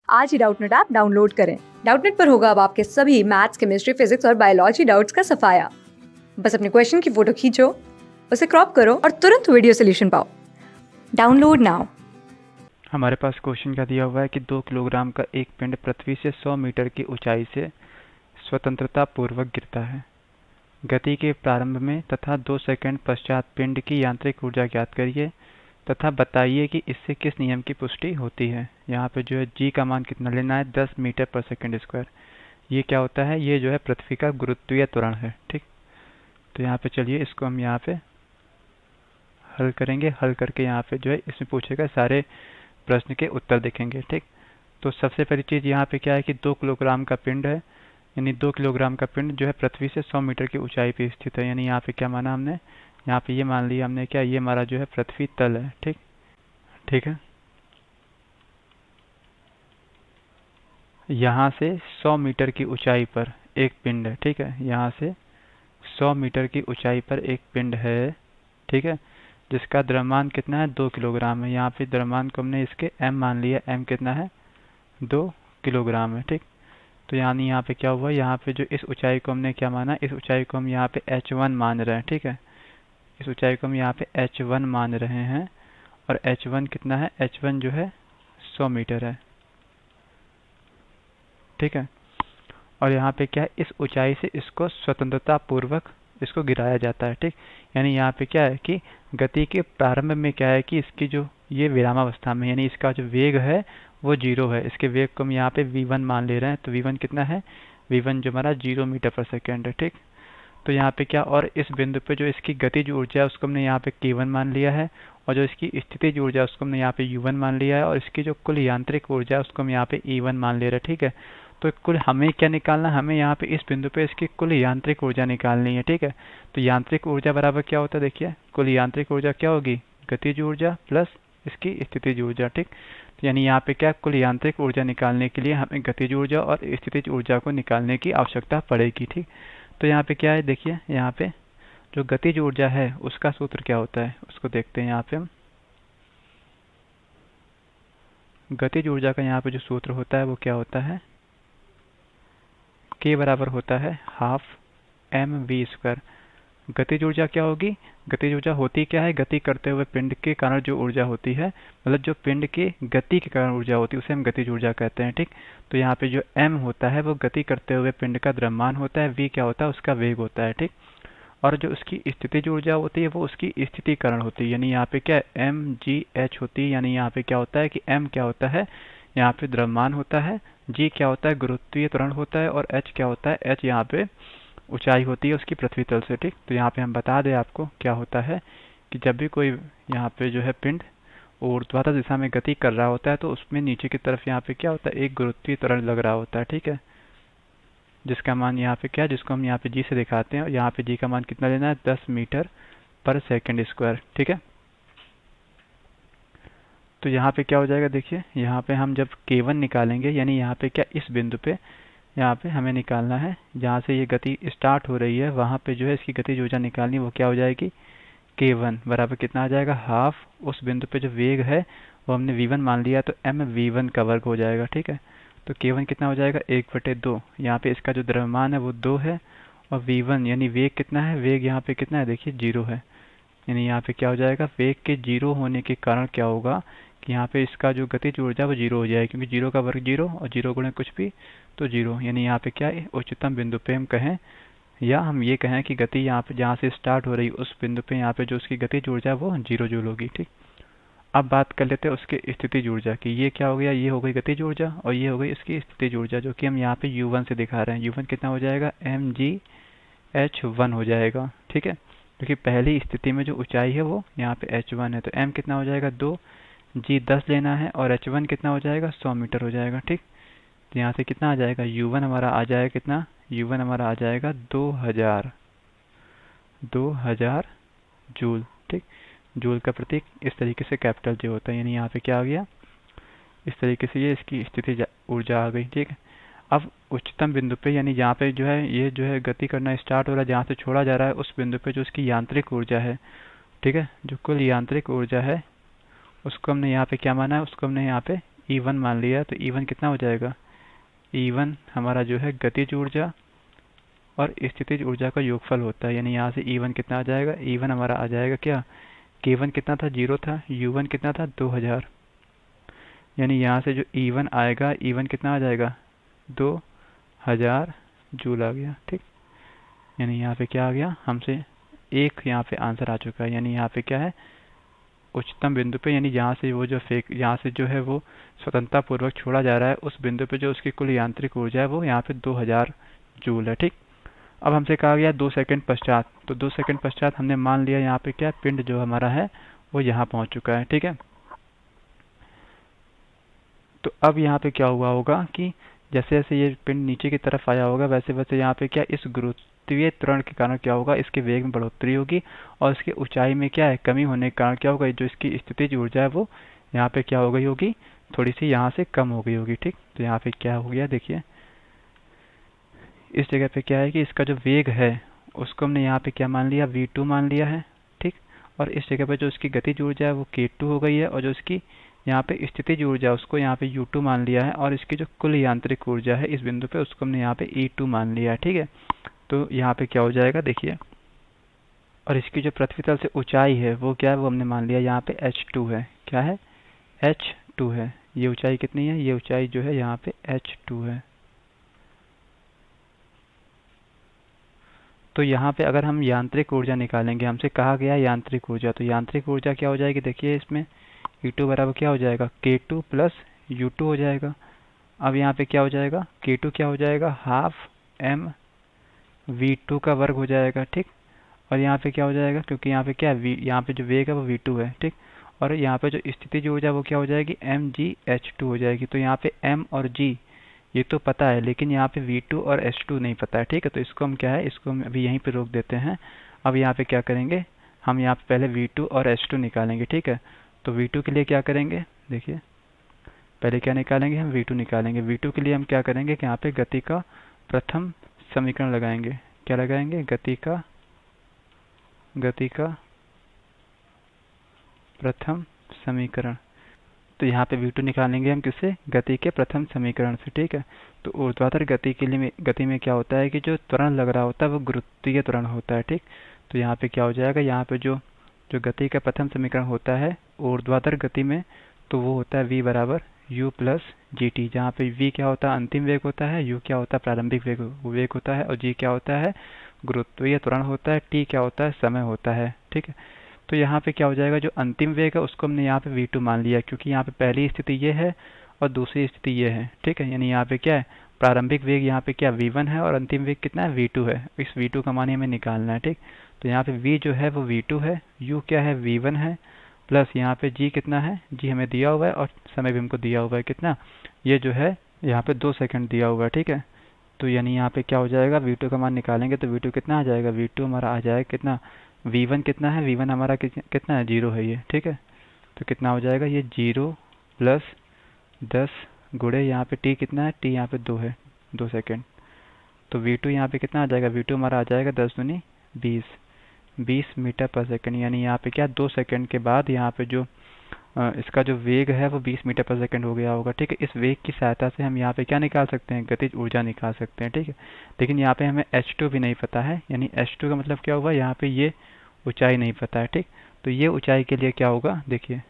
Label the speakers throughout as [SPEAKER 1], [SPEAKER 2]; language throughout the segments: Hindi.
[SPEAKER 1] आज ही डाउटनेट ऐप डाउनलोड करें। डाउटनेट पर होगा अब आपके सभी मैथ्स, केमिस्ट्री, फिजिक्स और बायोलॉजी डाउट्स का सफाया। बस अपने क्वेश्चन की फोटो खींचो, उसे क्रॉप करो और तुरंत वीडियो सोल्यूशन पाओ। Download now.
[SPEAKER 2] हमारे पास क्वेश्चन क्या दिया हुआ है कि 2 किलोग्राम का एक पिंड पृथ्वी से 100 मीटर की ऊंचाई से स्वतंत्रता पूर्वक गिरता है। गति के प्रारंभ में तथा 2 सेकंड पश्चात पिंड की यांत्रिक ऊर्जा ज्ञात करिए तथा बताइए कि इससे किस नियम की पुष्टि होती है। यहाँ पे जो है जी का मान कितना लेना है, 10 मीटर पर सेकंड स्क्वायर। ये क्या होता है, ये जो है पृथ्वी का गुरुत्वीय त्वरण है। ठीक, तो यहाँ पे चलिए इसको हम यहाँ पे हल करेंगे। हल करके यहाँ पे जो है इसमें पूछेगा सारे प्रश्न के उत्तर देखेंगे। ठीक, तो सबसे पहली चीज यहाँ पे क्या है कि 2 किलोग्राम का पिंड है, यानी 2 किलोग्राम का पिंड जो है पृथ्वी से 100 मीटर की ऊंचाई पे स्थित है। यानी यहाँ पे क्या माना हमने, यहाँ पे ये मान लिया हमने क्या, ये हमारा जो है पृथ्वी तल है। ठीक, ठीक है। यहाँ से 100 मीटर की ऊंचाई पर एक पिंड है। ठीक है, यहाँ से 100 मीटर की ऊंचाई पर एक पिंड है। ठीक है, जिसका द्रव्यमान कितना है, 2 किलोग्राम है। यहाँ पे द्रव्यमान को हमने इसके m मान लिया। m कितना है, 2 किलोग्राम है। ठीक, तो यानी यहाँ पे क्या हुआ, यहाँ पे जो इस ऊंचाई को हमने क्या माना, इस ऊंचाई को हम यहाँ पे h1 मान रहे हैं। ठीक है, इस ऊंचाई को हम यहाँ पे h1 मान रहे हैं। और h1 कितना है, h1 जो है 100 मीटर है। ठीक है, और यहाँ पे क्या है, इस ऊंचाई से इसको स्वतंत्रता पूर्वक इसको गिराया जाता है। ठीक, यानी यहाँ पे क्या है कि गति के प्रारंभ में क्या है कि इसकी जो ये विरामावस्था में, यानी इसका जो वेग है वो 0 है। इसके वेग को हम यहाँ पे v1 मान ले रहे हैं। तो v1 कितना है, v1 जो हमारा 0 मीटर पर सेकेंड है। ठीक, तो यहाँ पे क्या, और इस बिंदु पे जो इसकी गतिज ऊर्जा है उसको हमने यहाँ पे k1 मान लिया है, और जो इसकी स्थितिज ऊर्जा है उसको हमने यहाँ पे u1 मान लिया है, और इसकी जो कुल यांत्रिक ऊर्जा है उसको हम यहाँ पे e1 मान ले रहे हैं। ठीक है, तो कुल हमें क्या निकालना, हमें यहाँ पे इस बिंदु पे इसकी कुल यांत्रिक ऊर्जा निकालनी है। ठीक है, तो यांत्रिक ऊर्जा बराबर क्या होता है, देखिए कुल यांत्रिक ऊर्जा क्या होगी, गतिज ऊर्जा प्लस इसकी स्थितिज ऊर्जा। ठीक, तो यानी यहाँ पे क्या, कुल यांत्रिक ऊर्जा निकालने के लिए हमें गतिज ऊर्जा और स्थितिज ऊर्जा को निकालने की आवश्यकता पड़ेगी। ठीक, तो यहाँ पे क्या है, देखिए यहाँ पे जो गतिज ऊर्जा है उसका सूत्र क्या होता है उसको देखते हैं। यहाँ पे हम गतिज ऊर्जा का यहाँ पे जो सूत्र होता है वो क्या होता है, k बराबर होता है हाफ mv²। गतिज ऊर्जा क्या होगी, गतिज ऊर्जा होती क्या है, गति करते हुए पिंड के कारण जो ऊर्जा होती है, मतलब जो पिंड के गति के कारण ऊर्जा होती है उसे हम गतिज ऊर्जा कहते हैं। ठीक, तो यहाँ पे जो m होता है वो गति करते हुए पिंड का द्रव्यमान होता है, v क्या होता है उसका वेग होता है। ठीक, और जो उसकी स्थितिज ऊर्जा होती है वो उसकी स्थितिकरण होती है। यानी यहाँ पे क्या एम जी एच होती है। यानी यहाँ पे क्या होता है कि m क्या होता है, यहाँ पे द्रव्यमान होता है, g क्या होता है गुरुत्वीय त्वरण होता है, और h क्या होता है, h यहाँ पे ऊंचाई होती है उसकी पृथ्वी तल से। ठीक, तो यहाँ पे हम बता दें आपको क्या होता है कि जब भी कोई यहाँ पे जो है पिंड ऊर्ध्वाधर दिशा में गति कर रहा होता है तो उसमें नीचे की तरफ यहाँ पे क्या होता है, एक गुरुत्वीय त्वरण लग रहा होता है। ठीक है, जिसका मान यहाँ पे क्या है, जिसको हम यहाँ पे जी से दिखाते हैं, और यहाँ पे जी का मान कितना लेना है, 10 मीटर पर सेकंड स्क्वायर। ठीक है, तो यहाँ पे क्या हो जाएगा, देखिए यहाँ पे हम जब k1 निकालेंगे, यानी यहाँ पे क्या, इस बिंदु पे यहाँ पे हमें निकालना है, जहाँ से ये गति स्टार्ट हो रही है वहाँ पे जो है इसकी गतिज ऊर्जा निकालनी, वो क्या हो जाएगी, k1 बराबर कितना आ जाएगा, हाफ उस बिंदु पे जो वेग है वो हमने v1 मान लिया, तो m v1 का वर्ग हो जाएगा। ठीक है, तो k1 कितना हो जाएगा, 1/2। यहाँ पे इसका जो द्रव्यमान है वो 2 है, और v1 यानी वेग कितना है, वेग यहाँ पे कितना है, देखिए 0 है। यानी यहाँ पे क्या हो जाएगा, वेग के 0 होने के कारण क्या होगा कि यहाँ पे इसका जो गतिज ऊर्जा वो 0 हो जाएगी, क्योंकि 0 का वर्ग 0 और 0 गुणे कुछ भी तो 0। यानी यहाँ पे क्या है, उच्चतम बिंदु पे हम कहें, या हम ये कहें कि गति यहाँ पे जहाँ से स्टार्ट हो रही उस बिंदु पे यहाँ पे जो उसकी गतिज ऊर्जा है वो 0 जूल होगी। ठीक, अब बात कर लेते हैं उसके स्थितिज ऊर्जा की। ये क्या हो गया, ये हो गई गतिज ऊर्जा, और ये हो गई इसकी स्थितिज ऊर्जा, जो कि हम यहाँ पे u1 से दिखा रहे हैं। u1 कितना हो जाएगा, mgh1 हो जाएगा। ठीक है, क्योंकि पहली स्थिति में जो ऊंचाई है वो यहाँ पे h1 है, तो m कितना हो जाएगा, 2, g 10 लेना है, और h1 कितना हो जाएगा, 100 मीटर हो जाएगा। ठीक, तो यहाँ से कितना आ जाएगा, u1 हमारा आ जाएगा कितना, u1 हमारा आ जाएगा 2000 जूल। ठीक, जूल का प्रतीक इस तरीके से कैपिटल J होता है। यानी यहाँ पे क्या आ गया, इस तरीके से ये इसकी स्थिति ऊर्जा आ गई। ठीक है, अब उच्चतम बिंदु पे, यानी जहाँ पे जो है ये जो है गति करना स्टार्ट हो रहा है, जहाँ से छोड़ा जा रहा है उस बिंदु पे जो उसकी यांत्रिक ऊर्जा है, ठीक है, जो कुल यांत्रिक ऊर्जा है उसको हमने यहाँ पे क्या माना है, उसको हमने यहाँ पे E1 मान लिया, तो E1 कितना हो जाएगा, E1 हमारा जो है गतिज ऊर्जा और स्थितिज ऊर्जा का योगफल होता है। यानी यहाँ से E1 कितना आ जाएगा, E1 हमारा आ जाएगा क्या, K1 कितना था 0 था, U1 कितना था 2000। यानी यहाँ से जो E1 आएगा, E1 कितना आ जाएगा 2000 जूल आ गया। ठीक, यानी यहाँ पे क्या आ गया, हमसे एक यहाँ पे आंसर आ चुका है। यानी यहाँ पे क्या है, उच्चतम बिंदु पे, यानी यहाँ से वो जो यहाँ से जो है वो स्वतंत्रता पूर्वक छोड़ा जा रहा है, उस बिंदु पे जो उसकी कुल यांत्रिक ऊर्जा है वो यहाँ पे 2000 जूल है। ठीक, अब हमसे कहा गया 2 सेकंड पश्चात, तो 2 सेकंड पश्चात हमने मान लिया यहाँ पे क्या, पिंड जो हमारा है वो यहाँ पहुंच चुका है। ठीक है, तो अब यहाँ पे क्या हुआ होगा कि जैसे जैसे ये पिंड नीचे की तरफ आया होगा, वैसे वैसे यहाँ पे क्या, इस गुरुत्वीय त्वरण के कारण क्या होगा, इसके वेग में बढ़ोतरी होगी और इसकी ऊंचाई में क्या है, कमी होने के कारण क्या होगा, जो इसकी स्थितिज ऊर्जा है वो यहाँ पे क्या हो गई होगी, थोड़ी सी यहाँ से कम हो गई होगी। ठीक, तो यहाँ पे क्या हो गया, देखिए इस जगह पे क्या है कि इसका जो वेग है उसको हमने यहाँ पे क्या मान लिया, v2 मान लिया है। ठीक, और इस जगह पे जो इसकी गतिज ऊर्जा है वो k2 हो गई है, और जो इसकी यहाँ पे स्थितिज ऊर्जा उसको यहाँ पे u2 मान लिया है, और इसकी जो कुल यांत्रिक ऊर्जा है इस बिंदु पे उसको हमने यहाँ पे E2 मान लिया है। ठीक है, तो यहाँ पे क्या हो जाएगा देखिए, और इसकी जो पृथ्वी तल से ऊंचाई है वो क्या है, वो हमने मान लिया यहाँ पे h2 है। क्या है, h2 है। ये ऊंचाई कितनी है, ये ऊंचाई जो है यहाँ पे h2 है। तो यहाँ पे अगर हम यांत्रिक ऊर्जा निकालेंगे, हमसे कहा गया यांत्रिक ऊर्जा, तो यांत्रिक ऊर्जा क्या हो जाएगी, देखिए इसमें E2 बराबर क्या हो जाएगा, K2 प्लस U2 हो जाएगा। अब यहाँ पे क्या हो जाएगा, K2 क्या हो जाएगा, हाफ M V2 का वर्ग हो जाएगा। ठीक, और यहाँ पे क्या हो जाएगा, क्योंकि यहाँ पे क्या है, यहाँ पे जो वेग है वो V2 है। ठीक, और यहाँ पे जो स्थितिज ऊर्जा वो क्या हो जाएगी, mgh2 हो जाएगी। तो यहाँ पे M और G ये तो पता है, लेकिन यहाँ पे V2 और H2 नहीं पता है। ठीक है, तो इसको हम क्या है, इसको हम अभी यहीं पे रोक देते हैं। अब यहाँ पे क्या करेंगे, हम यहाँ पे पहले V2 और H2 निकालेंगे। ठीक है, तो V2 के लिए क्या करेंगे, देखिए पहले क्या निकालेंगे, हम V2 निकालेंगे। V2 के लिए हम क्या करेंगे कि यहाँ पे गति का प्रथम समीकरण लगाएंगे। क्या लगाएंगे, गति का प्रथम समीकरण। तो यहाँ पे V2 निकालेंगे हम किससे, गति के प्रथम समीकरण से। ठीक है, तो ऊर्ध्वाधर गति के लिए गति में क्या होता है कि जो त्वरण लग रहा होता है वो गुरुत्वीय त्वरण होता है। ठीक, तो यहाँ पे क्या हो जाएगा, यहाँ पे जो गति का प्रथम समीकरण होता है ऊर्ध्वाधर गति में, तो वो होता है v बराबर u प्लस जी टी, जहाँ पे v क्या होता है, अंतिम वेग होता है, u क्या होता है, प्रारंभिक वेग होता है, और g क्या होता है, गुरुत्वीय त्वरण होता है, t क्या होता है, समय होता है। ठीक है, तो यहाँ पे क्या हो जाएगा, जो अंतिम वेग है उसको हमने यहाँ पे v2 मान लिया, क्योंकि यहाँ पे पहली स्थिति ये है और दूसरी स्थिति ये है। ठीक है, यानी यहाँ पे क्या है, प्रारंभिक वेग यहाँ पे क्या v1 है और अंतिम वेग कितना है, v2 है। इस v2 का मान हमें निकालना है। ठीक, तो यहाँ पे v जो है वो v2 है, u क्या है, v1 है, प्लस यहाँ पे g कितना है, g हमें दिया हुआ है और समय भी हमको दिया हुआ है कितना, ये जो है यहाँ पे 2 सेकंड दिया हुआ है। ठीक है, तो यानी यहाँ पे क्या हो जाएगा, v2 का मान निकालेंगे तो v2 कितना आ जाएगा, v2 हमारा आ जाएगा कितना, v1 कितना है, v1 हमारा कितना है, 0 है ये। ठीक है, तो कितना हो जाएगा, ये 0 प्लस 10 गुणे यहाँ पे t कितना है, t यहाँ पे 2 है, 2 सेकेंड। तो v2 यहाँ पे कितना आ जाएगा, v2 हमारा आ जाएगा 10 दूनी 20 मीटर पर सेकंड। यानी यहाँ पे क्या, 2 सेकंड के बाद यहाँ पे जो इसका जो वेग है वो 20 मीटर पर सेकंड हो गया होगा। ठीक है, इस वेग की सहायता से हम यहाँ पे क्या निकाल सकते हैं, गतिज ऊर्जा निकाल सकते हैं। ठीक है, लेकिन यहाँ पे हमें h2 भी नहीं पता है, यानी h2 का मतलब क्या हुआ, यहाँ पे ये ऊंचाई नहीं पता है। ठीक, तो ये ऊंचाई के लिए क्या होगा, देखिए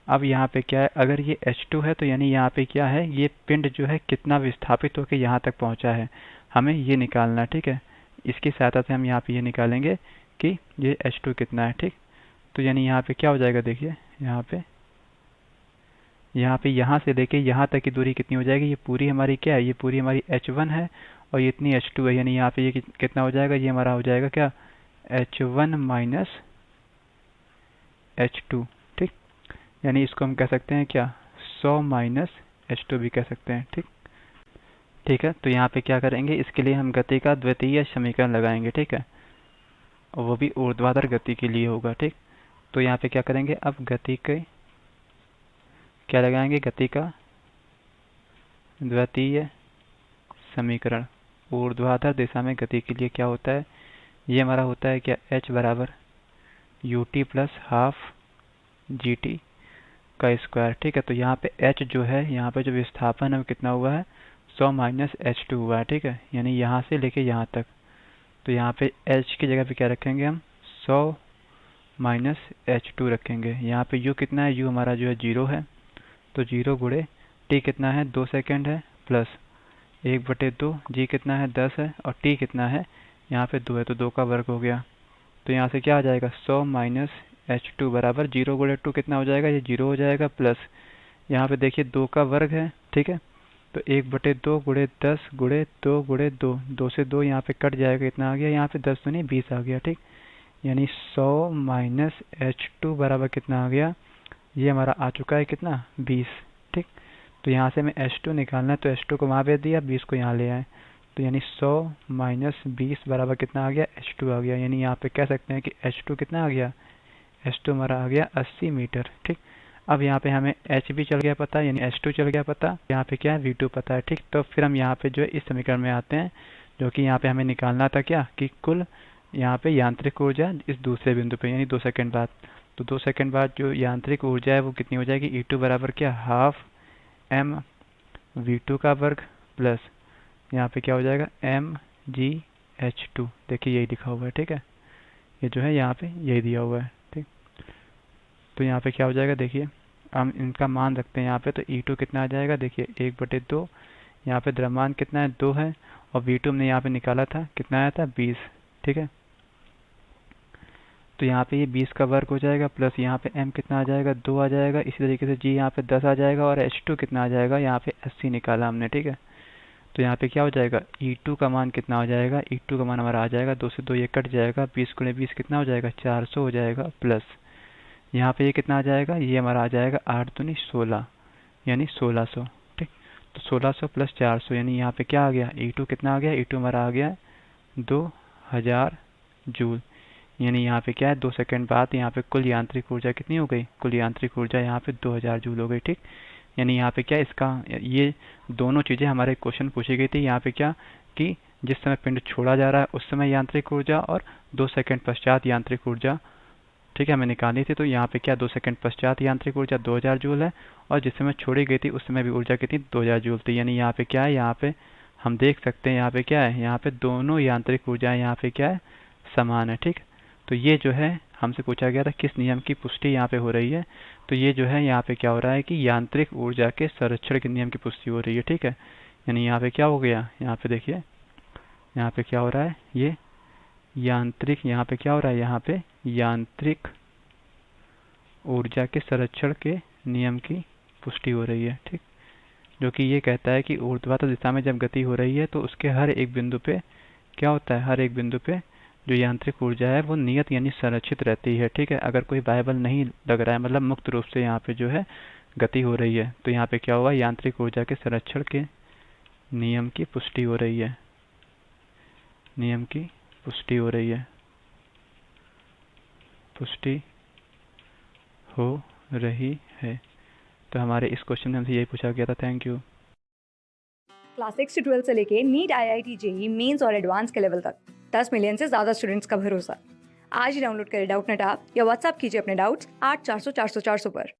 [SPEAKER 2] अब यहाँ पे क्या है, अगर ये h2 है तो यानी यहाँ पे क्या है, ये पिंड जो है कितना विस्थापित होकर यहाँ तक पहुँचा है, हमें ये निकालना है। ठीक है, इसकी सहायता से हम यहाँ पे ये निकालेंगे कि ये h2 कितना है। ठीक, तो यानी यहाँ पे क्या हो जाएगा, देखिए यहाँ पे यहाँ से लेके यहाँ तक की दूरी कितनी हो जाएगी, ये पूरी हमारी क्या है, ये पूरी हमारी h1 है और ये इतनी h2 है। यानी यहाँ पे ये कितना हो जाएगा, ये हमारा हो जाएगा क्या, h1 माइनस h2। ठीक, यानी इसको हम कह सकते हैं क्या, 100 माइनस h2 भी कह सकते हैं। ठीक, ठीक है, तो यहाँ पे क्या करेंगे, इसके लिए हम गति का द्वितीय समीकरण लगाएंगे। ठीक है, और वो भी ऊर्ध्वाधर गति के लिए होगा। ठीक, तो यहाँ पे क्या करेंगे, अब गति के क्या लगाएंगे, गति का द्वितीय समीकरण। ऊर्ध्वाधर दिशा में गति के लिए क्या होता है, ये हमारा होता है क्या, h बराबर ut plus half G T का स्क्वायर। ठीक है, तो यहाँ पे h जो है, यहाँ पे जो विस्थापन है वो कितना हुआ है, 100 माइनस h2 हुआ है। ठीक है, यानी यहाँ से लेके यहाँ तक। तो यहाँ पे h की जगह पे क्या रखेंगे हम, 100 माइनस h2 रखेंगे। यहाँ पे u कितना है, u हमारा जो है 0 है, तो 0 गुणे t कितना है, 2 सेकेंड है, प्लस 1/2, g कितना है 10 है, और t कितना है, यहाँ पे 2 है, तो 2 का वर्ग हो गया। तो यहाँ से क्या आ जाएगा, 100 माइनस h2 बराबर 0 गुणे 2 कितना हो जाएगा, ये 0 हो जाएगा, प्लस यहाँ पे देखिए 2 का वर्ग है। ठीक है, तो 1/2 गुणे 10 गुणे 2 गुणे 2, 2 से 2 यहाँ पे कट जाएगा, कितना आ गया, यहाँ पे 10 तो नहीं 20 आ गया। ठीक, यानी 100 माइनस h2 बराबर कितना आ गया, ये हमारा आ चुका है कितना, 20। ठीक, तो यहाँ से हमें h2 निकालना है, तो h2 को वहाँ भेज दिया, 20 को यहाँ ले आए, तो यानी 100 माइनस 20 बराबर कितना आ गया, h2 आ गया। यानी यहाँ पे कह सकते हैं कि h2 कितना आ गया, h2 हमारा आ गया 80 मीटर। ठीक, अब यहाँ पे हमें h भी चल गया पता, यानी h2 चल गया पता, यहाँ पे क्या है, v2 पता है। ठीक, तो फिर हम यहाँ पे जो है इस समीकरण में आते हैं, जो कि यहाँ पे हमें निकालना था क्या, कि कुल यहाँ पे यांत्रिक ऊर्जा इस दूसरे बिंदु पे, यानी 2 सेकंड बाद। तो 2 सेकंड बाद जो यांत्रिक ऊर्जा है वो कितनी हो जाएगी, E2 बराबर क्या, हाफ m v2 का वर्ग, प्लस यहाँ पे क्या हो जाएगा, mgh2। देखिए यही लिखा हुआ है। ठीक है, ये जो है यहाँ पे यही दिया हुआ है। ठीक, तो यहाँ पे क्या हो जाएगा, देखिए हम इनका मान रखते हैं यहाँ पे, तो E2 कितना आ जाएगा, देखिए 1/2, यहाँ पे द्रव्यमान कितना है, 2 है, और V2 हमने यहाँ पे निकाला था, कितना आया था, 20। ठीक है, तो यहाँ पे ये 20 का वर्ग हो जाएगा, प्लस यहाँ पे m कितना आ जाएगा, 2 आ जाएगा, इसी तरीके से g यहाँ पे 10 आ जाएगा, और h2 कितना आ जाएगा, यहाँ पे 80 निकाला हमने। ठीक है, तो यहाँ पे क्या हो जाएगा, E2 का मान कितना हो जाएगा, E2 का मान हमारा आ जाएगा, 2 से 2 ये कट जाएगा, 20 गुणे 20 कितना हो जाएगा, 400 हो जाएगा, प्लस यहाँ पे ये कितना आ जाएगा, ये हमारा आ जाएगा 8 दूनी 16, यानी 1600। ठीक, तो 1600 प्लस 400, यानी यहाँ पे क्या आ गया, E2 कितना आ गया, E2 हमारा आ गया 2000 जूल। यानी यहाँ पे क्या है, 2 सेकंड बाद यहाँ पे कुल यांत्रिक ऊर्जा कितनी हो गई, कुल यांत्रिक ऊर्जा यहाँ पे 2000 जूल हो गई। ठीक, यानी यहाँ पे क्या, इसका ये दोनों चीज़ें हमारे क्वेश्चन पूछी गई थी। यहाँ पे क्या, कि जिस समय पिंड छोड़ा जा रहा है उस समय यांत्रिक ऊर्जा, और 2 सेकंड पश्चात यांत्रिक ऊर्जा। ठीक है, हमें निकालनी थी, तो यहाँ पे क्या, 2 सेकंड पश्चात यांत्रिक ऊर्जा 2000 जूल है, और जिस समय छोड़ी गई थी उस समय भी ऊर्जा कितनी, 2000 जूल थी। यानी यहाँ पे क्या है, यहाँ पे हम देख सकते हैं यहाँ पे क्या है, यहाँ पे दोनों यांत्रिक ऊर्जाएं यहाँ पे क्या है, समान है। ठीक, तो ये जो है हमसे पूछा गया था किस नियम की पुष्टि यहाँ पे हो रही है, तो ये जो है यहाँ पे क्या हो रहा है कि यांत्रिक ऊर्जा के संरक्षण के नियम की पुष्टि हो रही है। ठीक है, यानी यहाँ पे क्या हो गया, यहाँ पे देखिए यहाँ पे क्या हो रहा है, ये यांत्रिक, यहाँ पे क्या हो रहा है, यहाँ पे यांत्रिक ऊर्जा के संरक्षण के नियम की पुष्टि हो रही है। ठीक, जो कि ये कहता है कि ऊर्ध्वाधर दिशा में जब गति हो रही है तो उसके हर एक बिंदु पे क्या होता है, हर एक बिंदु पे जो यांत्रिक ऊर्जा है वो नियत यानी संरक्षित रहती है। ठीक है, अगर कोई वायबल नहीं लग रहा है, मतलब मुक्त रूप से यहाँ पे जो है गति हो रही है, तो यहाँ पे क्या होगा, यांत्रिक ऊर्जा के संरक्षण के नियम की पुष्टि हो रही है, नियम की पुष्टि हो रही है, पुष्टि हो रही है। तो हमारे इस क्वेश्चन में हमसे यही पूछा गया था। Thank you.
[SPEAKER 1] क्लास 6 से 12 से लेके नीट, IIT, जेई मेंस और एडवांस के लेवल तक 10 मिलियन से ज़्यादा स्टूडेंट्स का भरोसा। आज ही डाउनलोड करें डाउटनेट ऐप या व्हाट्सएप कीजिए अपने डाउट्स 8400 400 400 पर।